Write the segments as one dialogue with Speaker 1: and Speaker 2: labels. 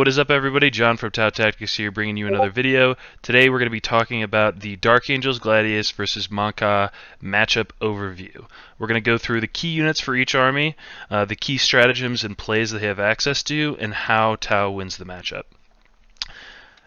Speaker 1: what is up, everybody? John from Tau Tactics here, bringing you another video. Today we're going to be talking about the Dark Angels Gladius versus Mon-Ka matchup overview. We're going to go through the key units for each army, the key stratagems and plays they have access to, and how Tau wins the matchup.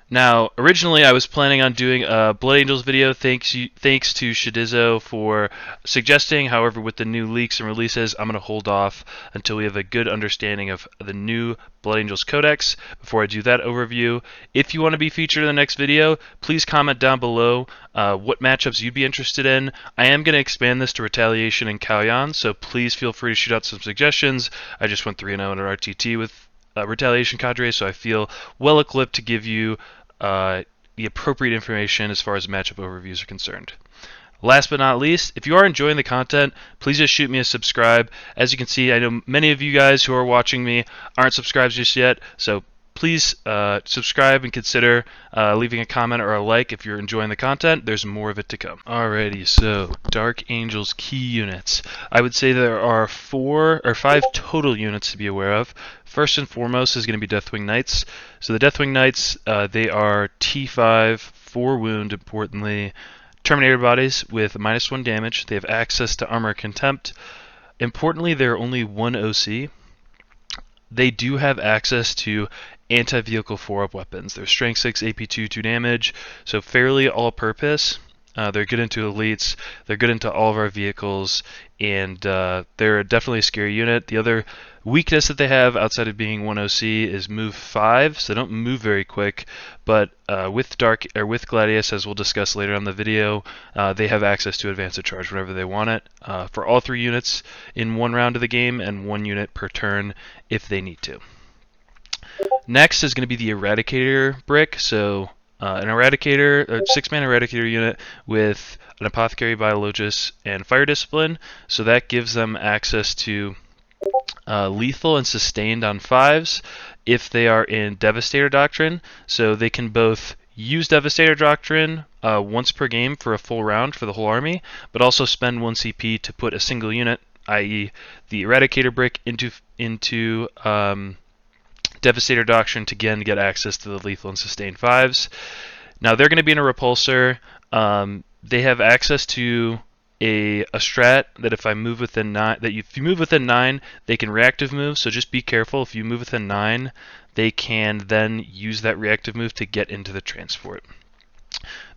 Speaker 1: Now, originally I was planning on doing a Blood Angels video, thanks to Shadizo for suggesting. However, with the new leaks and releases, I'm going to hold off until we have a good understanding of the new Blood Angels Codex before I do that overview. If you want to be featured in the next video, please comment down below what matchups you'd be interested in. I am going to expand this to Retaliation and Kalyan, so please feel free to shoot out some suggestions. I just went 3-0 in an RTT with Retaliation Cadre, so I feel well equipped to give you the appropriate information as far as matchup overviews are concerned. Last but not least, if you are enjoying the content, please just shoot me a subscribe. As you can see, I know many of you guys who are watching me aren't subscribed just yet, so please subscribe and consider leaving a comment or a like if you're enjoying the content. There's more of it to come. Alrighty, so Dark Angels key units. I would say there are 4 or 5 total units to be aware of. First and foremost is going to be Deathwing Knights. So the Deathwing Knights, they are T5, 4 wound, importantly, Terminator bodies with -1 damage. They have access to Armor Contempt. Importantly, they're only 1 OC. They do have access to anti-vehicle 4-up weapons. They're Strength 6, AP 2 damage, so fairly all-purpose. They're good into elites, they're good into all of our vehicles, and they're definitely a scary unit. The other weakness that they have, outside of being 1 OC, is move 5, so they don't move very quick, but with Gladius, as we'll discuss later on in the video, they have access to advance a charge whenever they want it, for all 3 units in 1 round of the game, and 1 unit per turn if they need to. Next is going to be the Eradicator brick, so an Eradicator, a 6-man Eradicator unit with an Apothecary, Biologus, and Fire Discipline, so that gives them access to lethal and sustained on 5s if they are in Devastator Doctrine, so they can both use Devastator Doctrine once per game for a full round for the whole army, but also spend 1 CP to put a single unit, i.e. the Eradicator brick, into Devastator Doctrine to again get access to the lethal and sustained 5s. Now they're going to be in a repulsor. They have access to a strat that if I move within 9, if you move within 9, they can reactive move. So just be careful. If you move within 9, they can then use that reactive move to get into the transport.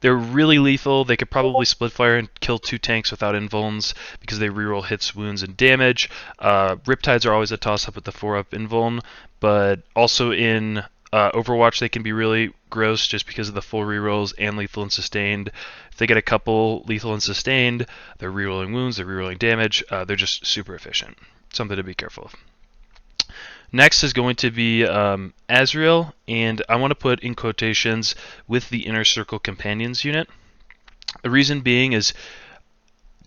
Speaker 1: They're really lethal. They could probably split fire and kill 2 tanks without invulns because they reroll hits, wounds, and damage. Riptides are always a toss-up with the 4-up invuln, but also in Overwatch they can be really gross just because of the full rerolls and lethal and sustained. If they get a couple lethal and sustained, they're rerolling wounds, they're rerolling damage. They're just super efficient. Something to be careful of. Next is going to be Azrael, and I want to put in quotations with the Inner Circle Companions unit. The reason being is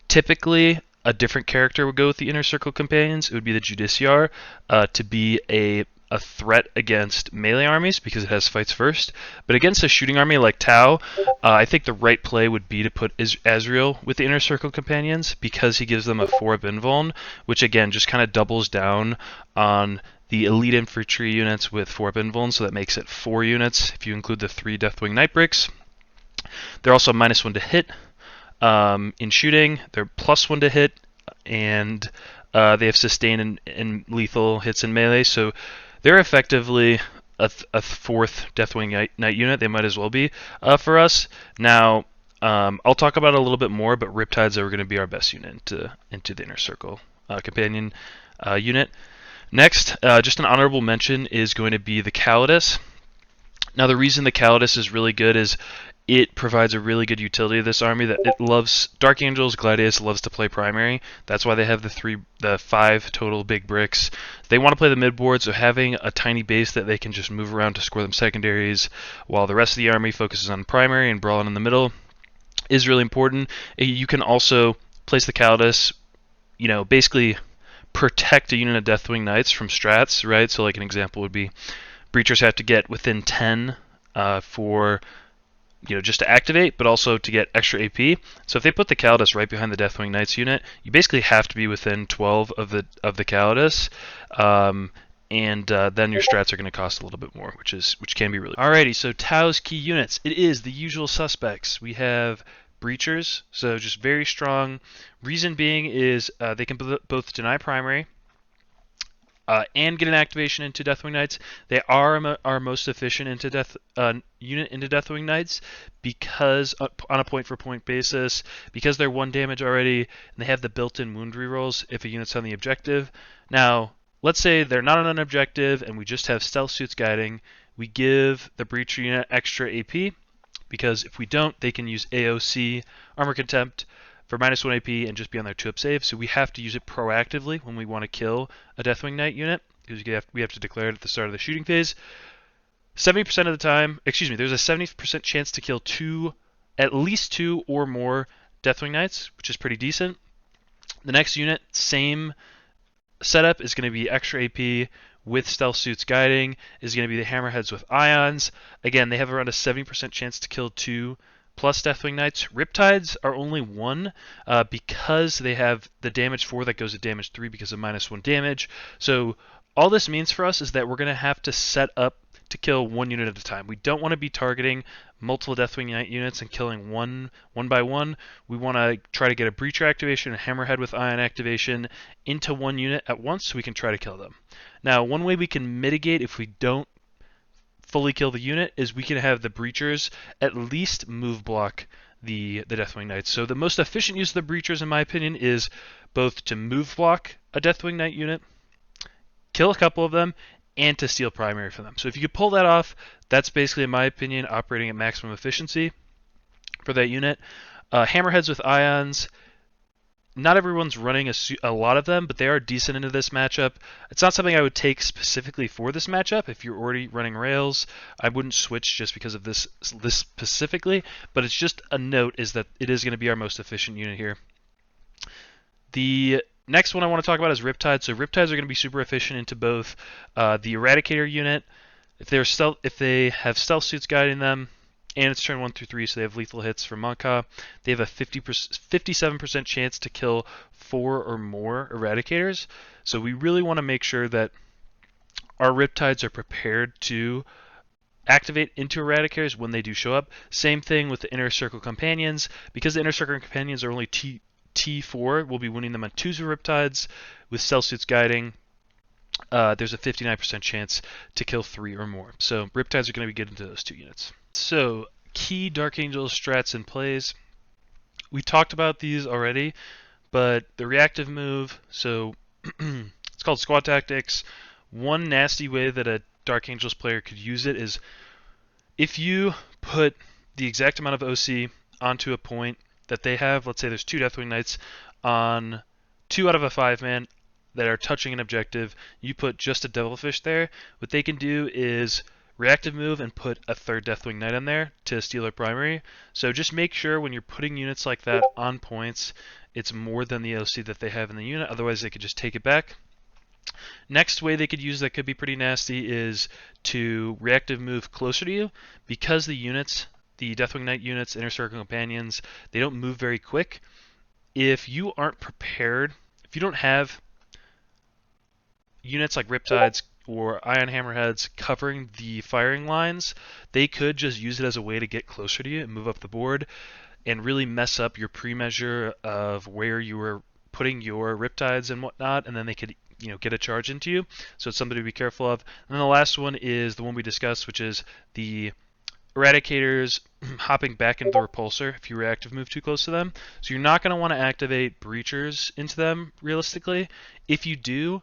Speaker 1: typically a different character would go with the Inner Circle Companions. It would be the Judiciar to be a threat against melee armies because it has fights first. But against a shooting army like Tau, I think the right play would be to put Azrael with the Inner Circle Companions because he gives them a 4-up invuln, which again just kind of doubles down on the elite infantry units with 4-up invuln, so that makes it 4 units if you include the 3 Deathwing Night bricks. They're also -1 to hit in shooting. They're +1 to hit, and they have sustain and lethal hits in melee, so they're effectively a 4th Deathwing Knight unit. They might as well be for us. Now, I'll talk about it a little bit more, but Riptides are going to be our best unit into the Inner Circle Companion unit. Next, just an honorable mention is going to be the Calidus. Now, the reason the Calidus is really good is it provides a really good utility to this army. That it loves Dark Angels, Gladius loves to play primary. That's why they have the 5 total big bricks. They want to play the midboard, so having a tiny base that they can just move around to score them secondaries, while the rest of the army focuses on primary and brawling in the middle, is really important. You can also place the Calidus, basically protect a unit of Deathwing Knights from strats, right? So like an example would be Breachers have to get within 10 for just to activate, but also to get extra AP. So if they put the Calidus right behind the Deathwing Knights unit, you basically have to be within 12 of the Calidus. and then your strats are going to cost a little bit more, which can be really. Alrighty, so Tao's key units. It is the usual suspects. We have Breachers, so just very strong. Reason being is they can both deny primary and get an activation into Deathwing Knights. They are our most efficient into unit into Deathwing Knights because on a point-for-point basis, because they're 1 damage already, and they have the built-in wound rerolls if a unit's on the objective. Now, let's say they're not on an objective and we just have Stealth Suits guiding. We give the Breacher unit extra AP, because if we don't, they can use AOC, Armor Contempt, for -1 AP and just be on their 2-up save. So we have to use it proactively when we want to kill a Deathwing Knight unit, because we have to declare it at the start of the shooting phase. 70% of the time, there's a 70% chance to kill at least two or more Deathwing Knights, which is pretty decent. The next unit, same setup, is going to be extra AP with Stealth Suits guiding, is going to be the Hammerheads with Ions. Again, they have around a 70% chance to kill 2 plus Deathwing Knights. Riptides are only 1 because they have the damage 4 that goes to damage 3 because of -1 damage. So all this means for us is that we're going to have to set up to kill 1 unit at a time. We don't want to be targeting multiple Deathwing Knight units and killing one by one. We want to try to get a Breacher activation, a Hammerhead with Ion activation into 1 unit at once so we can try to kill them. Now, one way we can mitigate if we don't fully kill the unit is we can have the Breachers at least move block the Deathwing Knights. So the most efficient use of the Breachers, in my opinion, is both to move block a Deathwing Knight unit, kill a couple of them, and to steal primary from them. So if you could pull that off, that's basically, in my opinion, operating at maximum efficiency for that unit. Hammerheads with Ions. Not everyone's running a lot of them, but they are decent into this matchup. It's not something I would take specifically for this matchup. If you're already running Rails, I wouldn't switch just because of this specifically, but it's just a note is that it is going to be our most efficient unit here. The next one I want to talk about is Riptides. So Riptides are going to be super efficient into both the Eradicator unit, if they have Stealth Suits guiding them, and it's turn 1 through 3, so they have lethal hits from Monka. They have a 57% chance to kill 4 or more Eradicators. So we really want to make sure that our Riptides are prepared to activate into Eradicators when they do show up. Same thing with the Inner Circle Companions. Because the Inner Circle Companions are only T4, we'll be winning them on 2s of Riptides with Stealth Suits guiding. There's a 59% chance to kill 3 or more. So Riptides are going to be good into those 2 units. So, key Dark Angel strats and plays. We talked about these already, but the reactive move, so it's called Squad Tactics. One nasty way that a Dark Angels player could use it is if you put the exact amount of OC onto a point that they have, let's say there's 2 Deathwing Knights on 2 out of a 5-man that are touching an objective, you put just a Devilfish there. What they can do is reactive move and put a 3rd Deathwing Knight in there to steal their primary. So just make sure when you're putting units like that on points, it's more than the OC that they have in the unit. Otherwise, they could just take it back. Next way they could use that could be pretty nasty is to reactive move closer to you. Because the units, the Deathwing Knight units, Inner Circle Companions, they don't move very quick. If you aren't prepared, if you don't have units like Riptides or Ion Hammerheads covering the firing lines, they could just use it as a way to get closer to you and move up the board and really mess up your pre-measure of where you were putting your Riptides and whatnot, and then they could get a charge into you. So it's something to be careful of. And then the last one is the one we discussed, which is the Eradicators hopping back into the repulsor if you reactive move too close to them. So you're not going to want to activate Breachers into them realistically. If you do,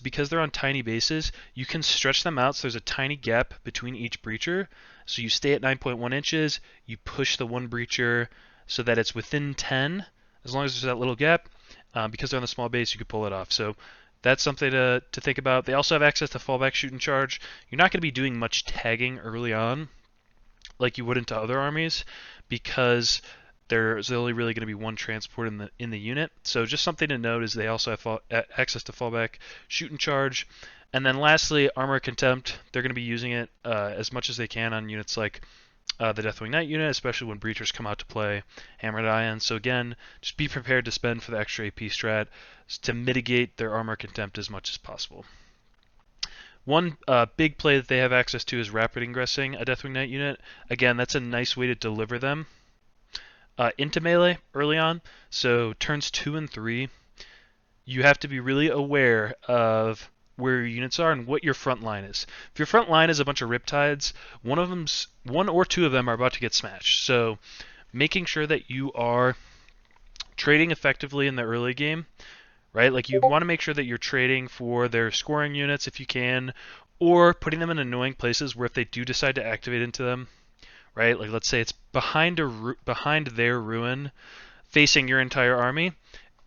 Speaker 1: because they're on tiny bases, you can stretch them out so there's a tiny gap between each Breacher. So you stay at 9.1 inches, you push the one Breacher so that it's within 10, as long as there's that little gap. Because they're on the small base, you could pull it off. So that's something to think about. They also have access to fallback, shoot, and charge. You're not going to be doing much tagging early on like you would into other armies, because there's only really going to be one transport in the unit. So just something to note is they also have access to fallback, shoot, and charge. And then lastly, Armor Contempt. They're going to be using it as much as they can on units like the Deathwing Knight unit, especially when Breachers come out to play, Hammered Ion. So again, just be prepared to spend for the extra AP strat to mitigate their Armor Contempt as much as possible. One big play that they have access to is rapid ingressing a Deathwing Knight unit. Again, that's a nice way to deliver them into melee early on. So turns 2 and 3, you have to be really aware of where your units are and what your front line is. If your front line is a bunch of Riptides, one or two of them are about to get smashed. So making sure that you are trading effectively in the early game, right? Like you want to make sure that you're trading for their scoring units if you can, or putting them in annoying places where if they do decide to activate into them, right? Like let's say it's behind their ruin, facing your entire army.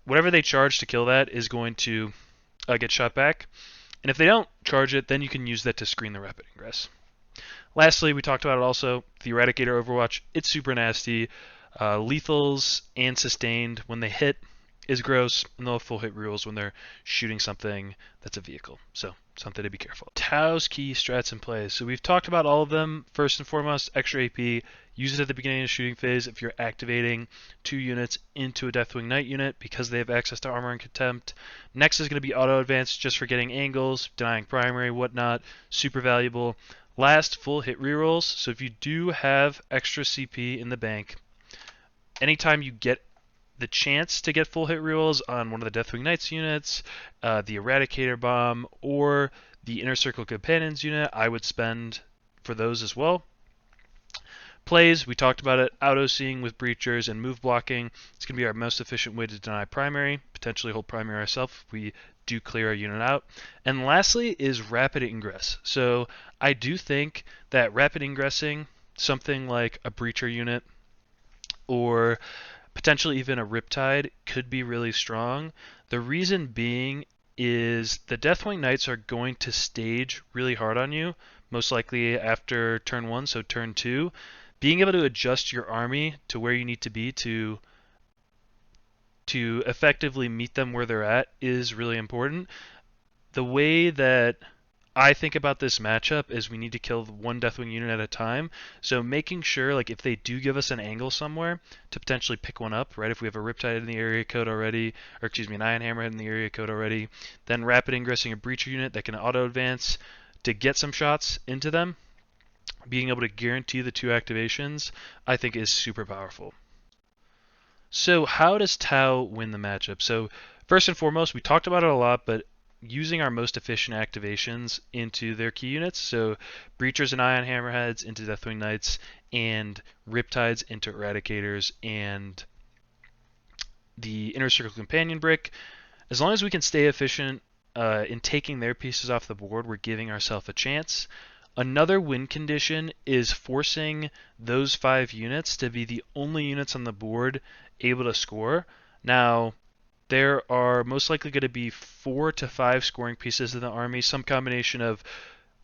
Speaker 1: Whatever they charge to kill that is going to get shot back. And if they don't charge it, then you can use that to screen the rapid ingress. Lastly, we talked about it also, the Eradicator Overwatch. It's super nasty. Lethals and sustained when they hit is gross, and they'll have full hit rules when they're shooting something that's a vehicle. So something to be careful. Tao's key strats and plays. So we've talked about all of them. First and foremost, extra AP. Use it at the beginning of the shooting phase if you're activating 2 units into a Deathwing Knight unit because they have access to armor and contempt. Next is going to be auto advance just for getting angles, denying primary, whatnot. Super valuable. Last, full hit rerolls. So if you do have extra CP in the bank, anytime you get the chance to get full hit rerolls on one of the Deathwing Knights units, the Eradicator Bomb, or the Inner Circle Companions unit, I would spend for those as well. Plays, we talked about it, auto-seeing with breachers and move blocking. It's going to be our most efficient way to deny primary, potentially hold primary ourselves if we do clear our unit out. And lastly is rapid ingress. So I do think that rapid ingressing, something like a breacher unit or potentially even a Riptide, could be really strong. The reason being is the Deathwing Knights are going to stage really hard on you, most likely after turn 1, so turn 2. Being able to adjust your army to where you need to be to effectively meet them where they're at is really important. The way that I think about this matchup is we need to kill one Deathwing unit at a time. So making sure, like, if they do give us an angle somewhere, to potentially pick one up, right? If we have a Riptide in the area code already, or excuse me, an Iron Hammerhead in the area code already, then rapid ingressing a breacher unit that can auto advance to get some shots into them, being able to guarantee the 2 activations, I think is super powerful. So how does Tao win the matchup? So first and foremost, we talked about it a lot, but using our most efficient activations into their key units, so Breachers and Ion Hammerheads into Deathwing Knights, and Riptides into Eradicators, and the Inner Circle Companion Brick. As long as we can stay efficient in taking their pieces off the board, we're giving ourselves a chance. Another win condition is forcing those 5 units to be the only units on the board able to score. Now, there are most likely going to be 4 to 5 scoring pieces in the army, some combination of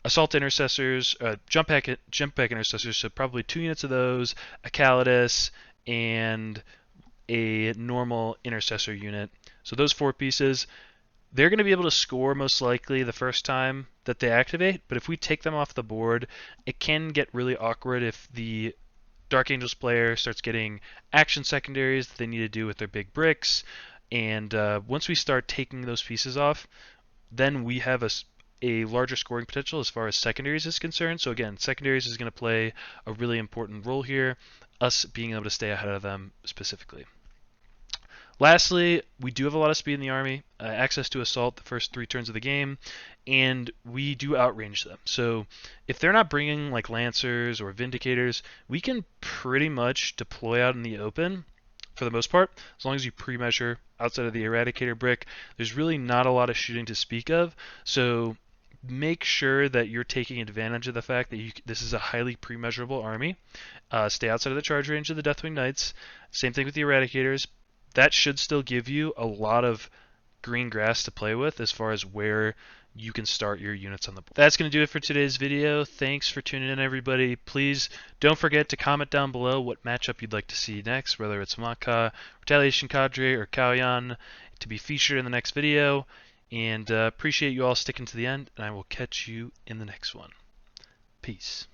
Speaker 1: assault intercessors, jump pack intercessors, so probably 2 units of those, a Calidus, and a normal intercessor unit. So those 4 pieces, they're going to be able to score most likely the first time that they activate, but if we take them off the board, it can get really awkward if the Dark Angels player starts getting action secondaries that they need to do with their big bricks, and once we start taking those pieces off, then we have a larger scoring potential as far as secondaries is concerned. So again, secondaries is going to play a really important role here, us being able to stay ahead of them specifically. Lastly, we do have a lot of speed in the army, access to assault the first 3 turns of the game, and we do outrange them. So if they're not bringing like Lancers or Vindicators, we can pretty much deploy out in the open for the most part, as long as you pre-measure outside of the Eradicator brick. There's really not a lot of shooting to speak of, so make sure that you're taking advantage of the fact that this is a highly pre-measurable army. Stay outside of the charge range of the Deathwing Knights. Same thing with the Eradicators. That should still give you a lot of green grass to play with as far as where you can start your units on the board. That's going to do it for today's video. Thanks for tuning in, everybody. Please don't forget to comment down below what matchup you'd like to see next, whether it's Maka, Retaliation Cadre, or Kauyan, to be featured in the next video. And appreciate you all sticking to the end, and I will catch you in the next one. Peace.